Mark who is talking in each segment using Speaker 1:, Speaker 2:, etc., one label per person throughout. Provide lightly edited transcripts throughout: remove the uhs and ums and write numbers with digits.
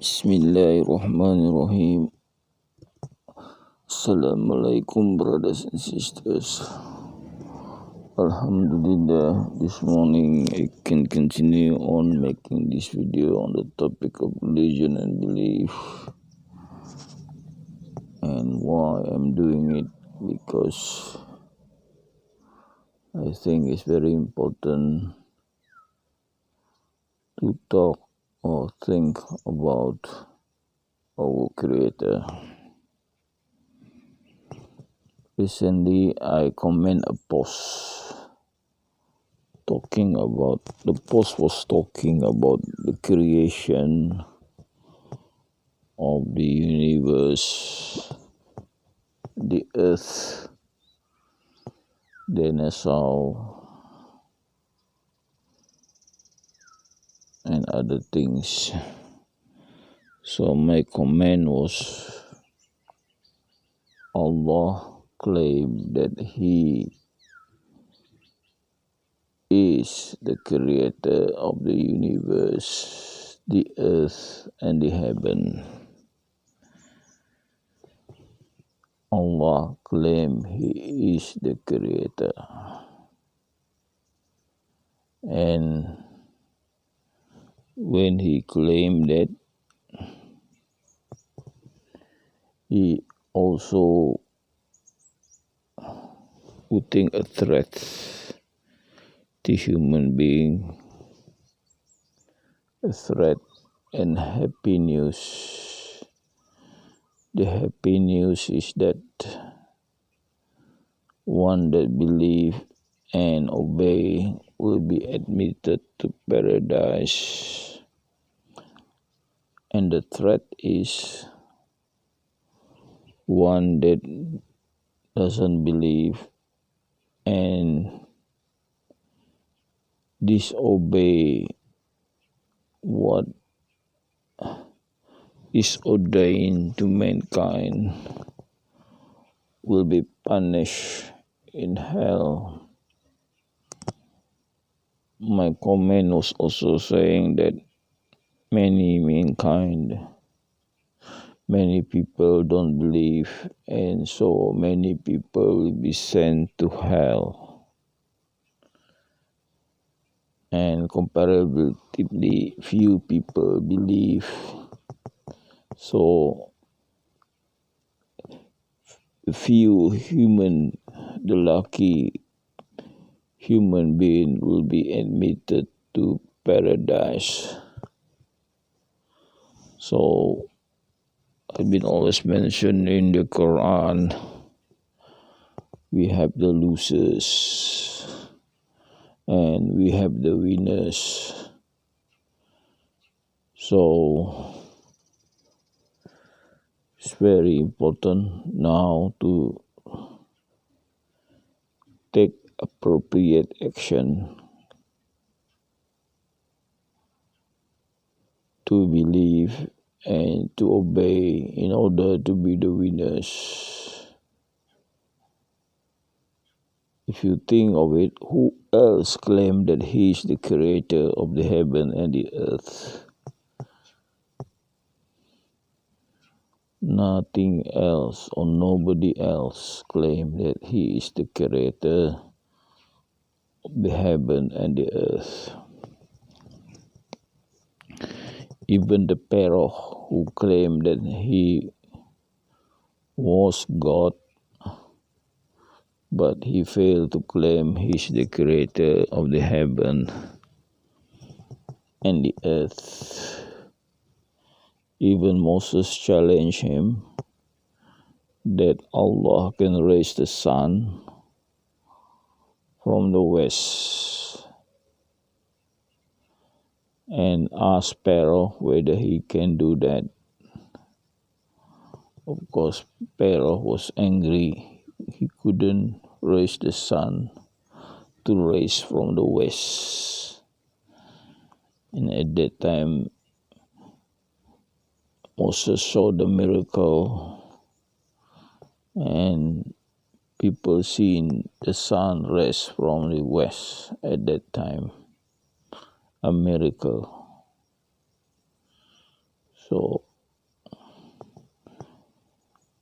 Speaker 1: Bismillahirrahmanirrahim. Assalamualaikum brothers and sisters. Alhamdulillah, this morning I can continue on making this video on the topic of religion and belief. And why I'm doing it, because I think it's very important to talk or think about our Creator. Recently, I comment a post talking about the creation of the universe, the earth, dinosaur, and other things. So my comment was, Allah claimed that He is the creator of the universe, the earth, and the heaven. Allah claimed He is the creator. And when He claimed that, He also putting a threat to human being, a threat and happy news. The happy news is that one that believe and obey will be admitted to paradise. And the threat is one that doesn't believe and disobey what is ordained to mankind will be punished in hell. My comment was also saying that many people don't believe, and so many people will be sent to hell. And comparatively few people believe. So the lucky human being will be admitted to paradise. So I've been always mentioned in the Quran, we have the losers and we have the winners. So it's very important now to take appropriate action to believe and to obey in order to be the winners. If you think of it, who else claimed that He is the creator of the heaven and the earth? Nothing else or nobody else claimed that He is the creator of the heaven and the earth. Even the Pharaoh, who claimed that he was God, but he failed to claim He is the creator of the heaven and the earth. Even Moses challenged him that Allah can raise the sun from the west, and asked Pharaoh whether he can do that. Of course, Pharaoh was angry. He couldn't raise the sun to raise from the west. And at that time, Moses saw the miracle, and people seen the sun rise from the west at that time. A miracle. So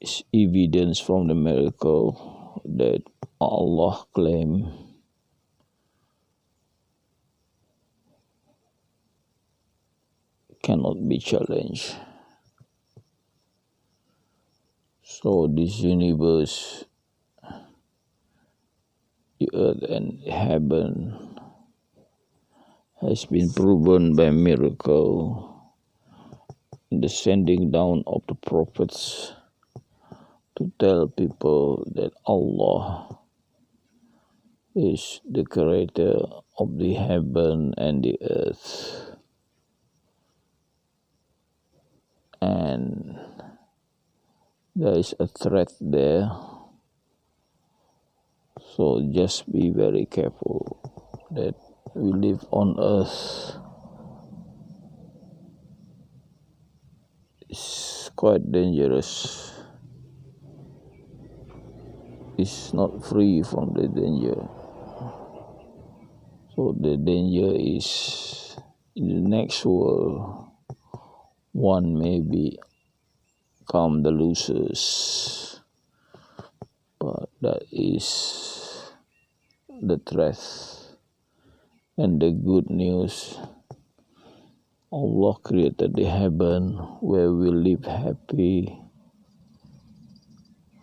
Speaker 1: it's evidence from the miracle that Allah claimed cannot be challenged. So this universe, the earth and heaven, has been proven by miracle, the sending down of the prophets to tell people that Allah is the creator of the heaven and the earth. And there is a threat there. So just be very careful that we live on earth. It's quite dangerous. It's not free from the danger. So the danger is in the next world. One may become the losers. But that is the threat. And the good news, Allah created the heaven where we live happy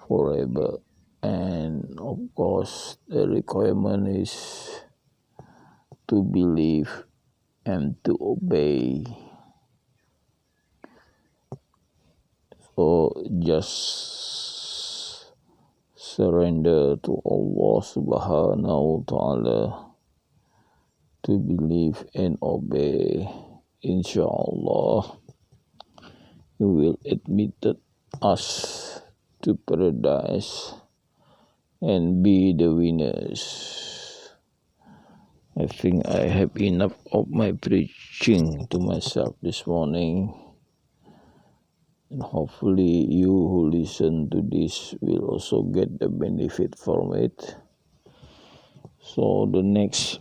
Speaker 1: forever. And of course, the requirement is to believe and to obey. So just surrender to Allah subhanahu wa ta'ala to believe and obey. Inshallah, He will admit us to paradise and be the winners. I think I have enough of my preaching to myself this morning. And hopefully you who listen to this will also get the benefit from it. So the next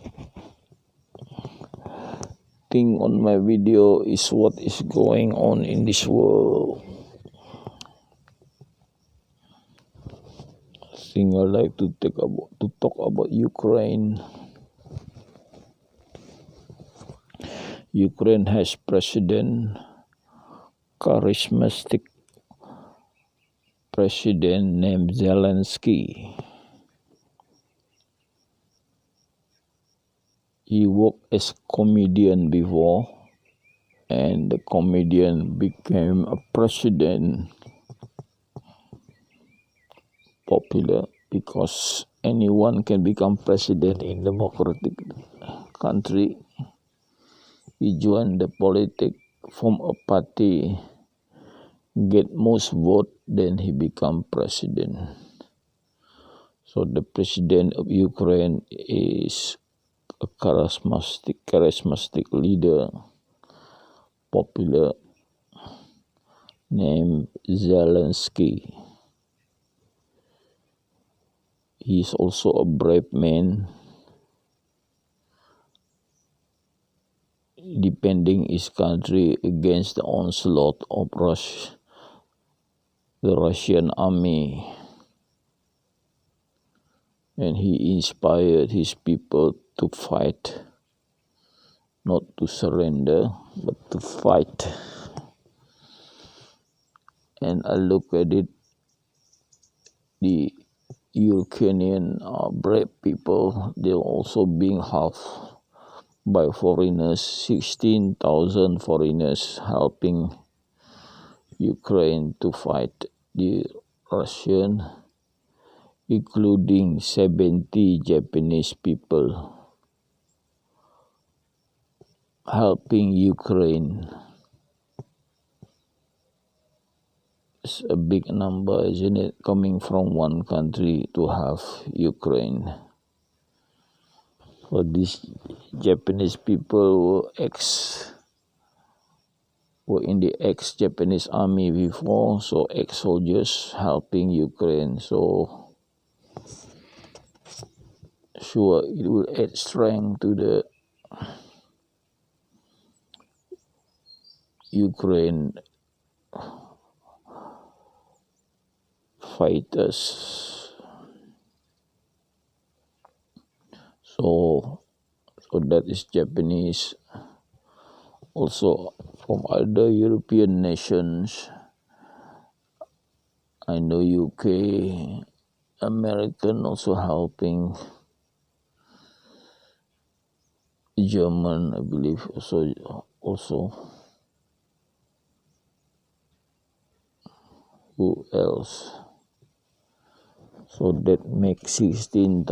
Speaker 1: thing on my video is what is going on in this world. I think I like to talk about Ukraine. Ukraine has charismatic president named Zelensky. He worked as comedian before, and the comedian became a president. Popular because anyone can become president in democratic country. He joined the politics, form a party, get most vote, then he become president. So the president of Ukraine is a charismatic leader, popular, named Zelensky. He is also a brave man, defending his country against the onslaught of the Russian army. And he inspired his people to fight, not to surrender, but to fight. And I look at it, the Ukrainian brave people, they're also being helped by foreigners, 16,000 foreigners helping Ukraine to fight the Russian, including 70 Japanese people helping Ukraine. It's a big number, isn't it, coming from one country to help Ukraine. So these Japanese people were in the ex-Japanese army before, so ex-soldiers helping Ukraine. So sure, it will add strength to the Ukraine fighters. So that is Japanese. Also from other European nations, I know UK, American also helping. German, I believe, also. Who else? So that makes 16,000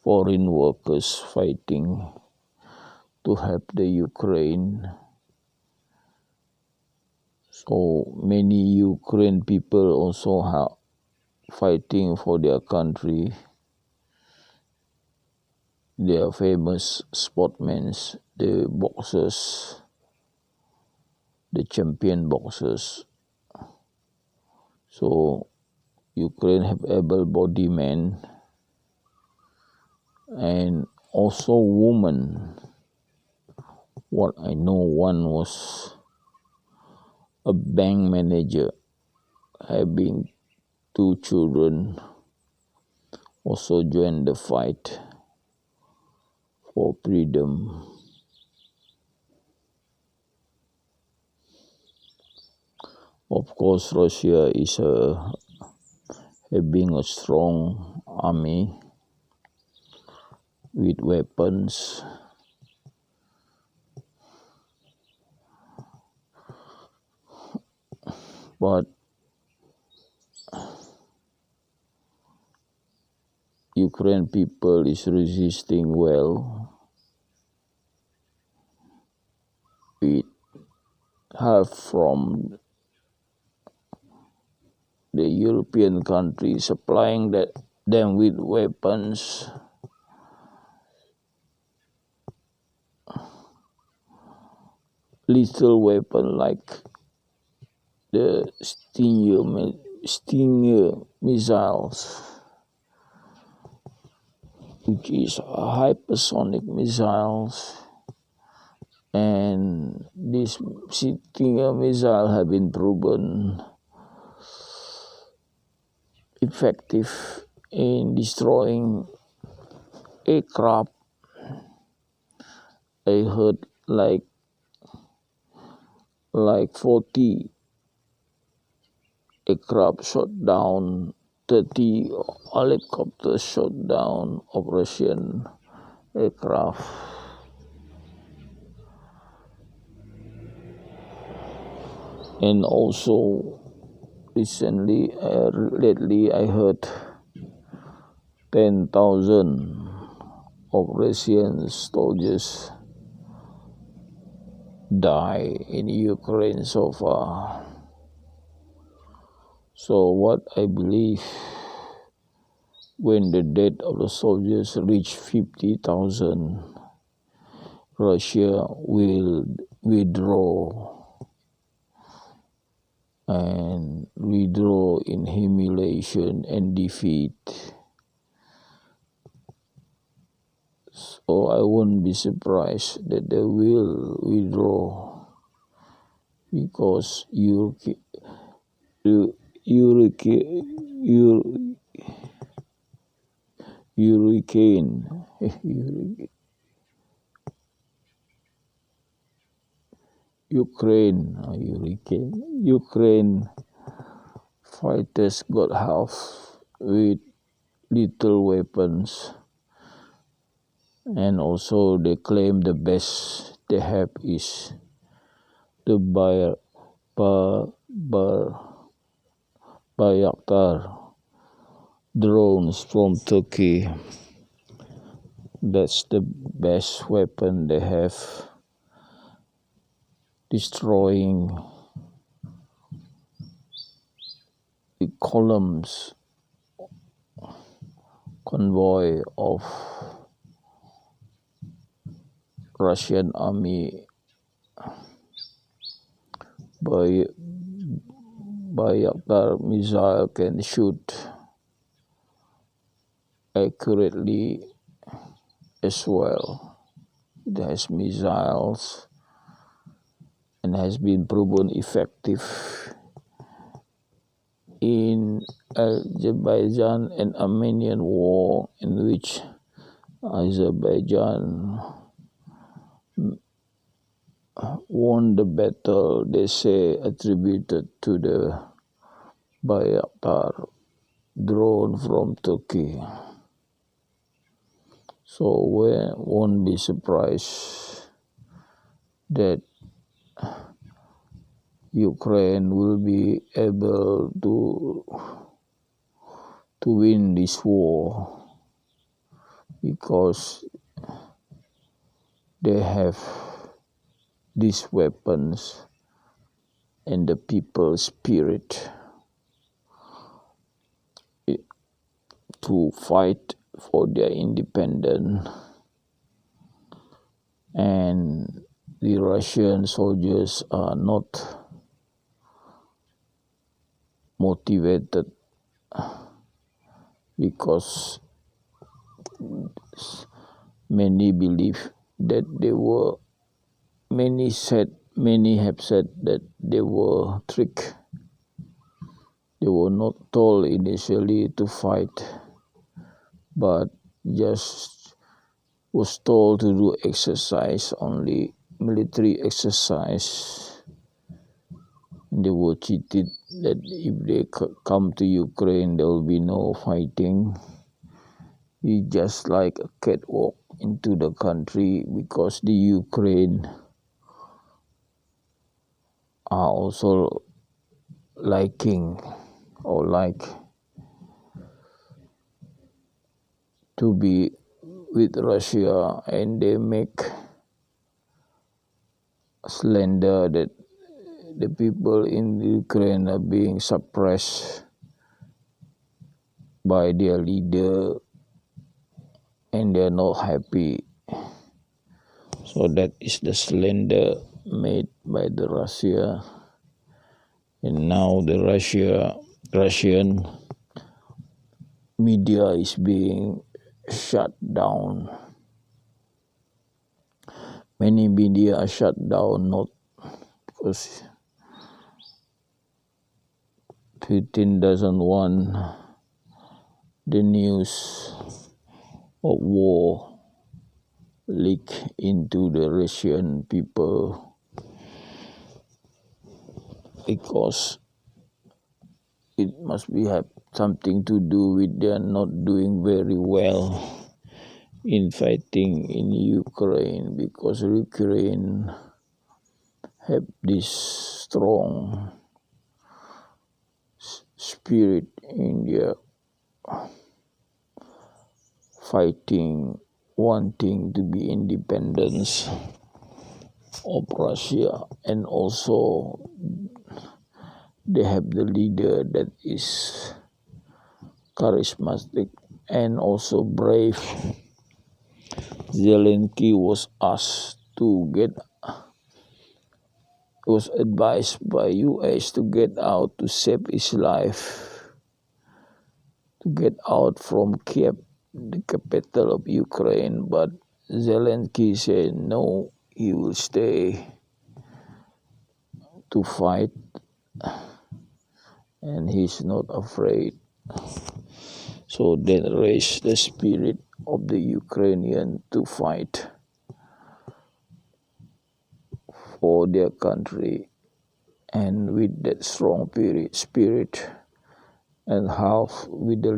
Speaker 1: foreign workers fighting to help the Ukraine. So many Ukraine people also fighting for their country. They are famous sportsmen, the boxers, the champion boxers. So Ukraine have able-bodied men and also women. What I know, one was a bank manager having 2 children, also joined the fight for freedom. Of course, Russia is having a strong army with weapons. But Ukraine people is resisting well with help from the European countries supplying them with weapons. Lethal weapon like the Stinger missiles, which is hypersonic missiles, and this Stinger missile have been proven effective in destroying aircraft. I heard like 40 aircraft shot down, 30 helicopters shot down of Russian aircraft. And also lately I heard 10,000 of Russian soldiers die in Ukraine so far. So what I believe, when the death of the soldiers reach 50,000, Russia will withdraw in humiliation and defeat. So I won't be surprised that they will withdraw, because Ukraine fighters got help with little weapons, and also they claim the best they have is the Bayraktar drones from Turkey. That's the best weapon they have, destroying the columns, convoy of Russian army. Bayraktar missile can shoot accurately as well. It has missiles and has been proven effective in Azerbaijan and Armenian war, in which Azerbaijan won the battle, they say, attributed to the Bayraktar drone from Turkey. So we won't be surprised that Ukraine will be able to win this war, because they have these weapons and the people's spirit to fight for their independence. And the Russian soldiers are not motivated, because many believe that many have said that they were tricked. They were not told initially to fight, but just was told to do exercise, only military exercise. They were cheated that if they come to Ukraine, there will be no fighting. It's just like a catwalk into the country, because the Ukraine are also liking or like to be with Russia, and they make slander that the people in Ukraine are being suppressed by their leader and they're not happy. So that is the slander made by the Russia. And now the Russian media is being shut down. Many media are shut down, not because Putin doesn't want the news of war leak into the Russian people, because it must be have something to do with their not doing very well in fighting in Ukraine, because Ukraine have this strong spirit in their fighting, wanting to be independence of Russia, and also they have the leader that is charismatic and also brave. Zelensky was advised by US to get out to save his life, to get out from Kiev, the capital of Ukraine, but Zelensky said no, he will stay to fight, and he's not afraid. So that raised the spirit of the Ukrainian to fight for their country, and with that strong spirit and half with the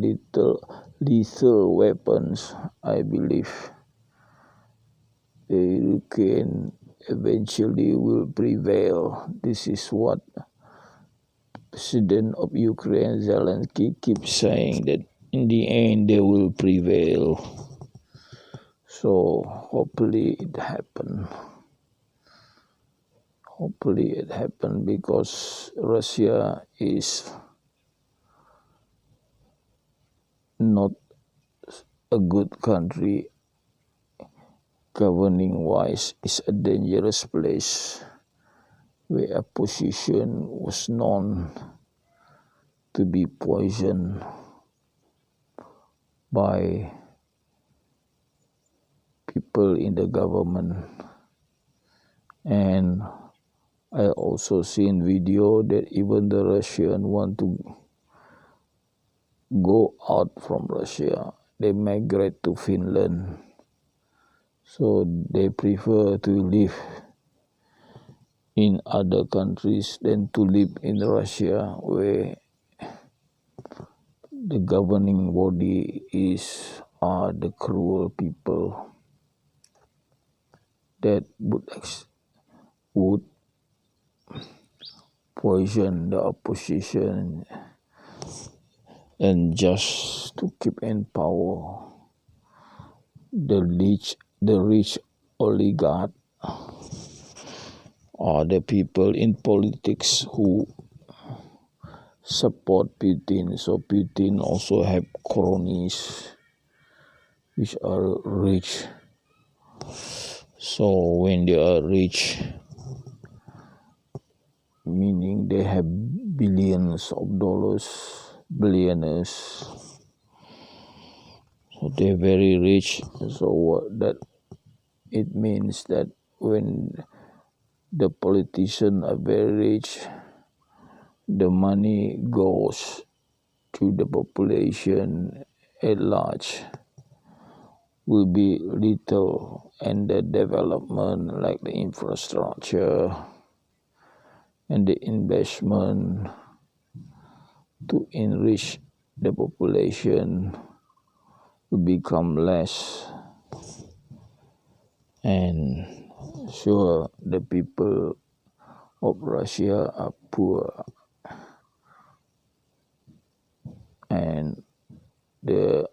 Speaker 1: lethal weapons, I believe the Ukraine eventually will prevail. This is what President of Ukraine Zelensky keeps saying, that in the end they will prevail. So hopefully it happen. Hopefully it happen, because Russia is not a good country. Governing wise, is a dangerous place, where a position was known to be poisoned by people in the government, and I also seen video that even the Russian want to go out from Russia. They migrate to Finland. So they prefer to live in other countries than to live in Russia, where the governing body are the cruel people that would poison the opposition and just to keep in power. The rich oligarch are the people in politics who support Putin. So Putin also have cronies which are rich. So when they are rich, meaning they have billions of dollars, billionaires. So they're very rich. So that it means that when the politicians are very rich, the money goes to the population at large will be little, and the development like the infrastructure and the investment to enrich the population will become less. And sure, the people of Russia are poor, and they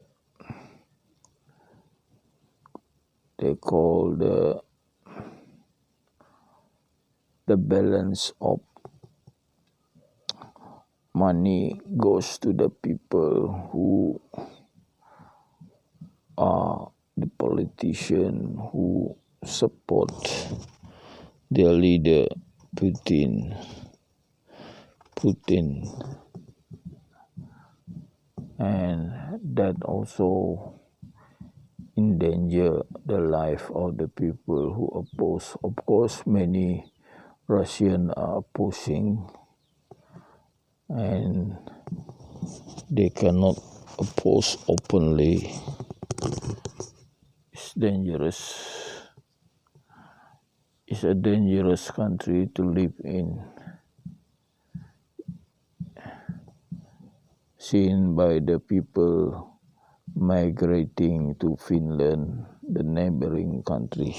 Speaker 1: call the balance of money goes to the people who are the politician who support their leader Putin, and that also endanger the life of the people who oppose. Of course, many Russians are opposing, and they cannot oppose openly. It's dangerous. It's a dangerous country to live in, seen by the people migrating to Finland, the neighboring country.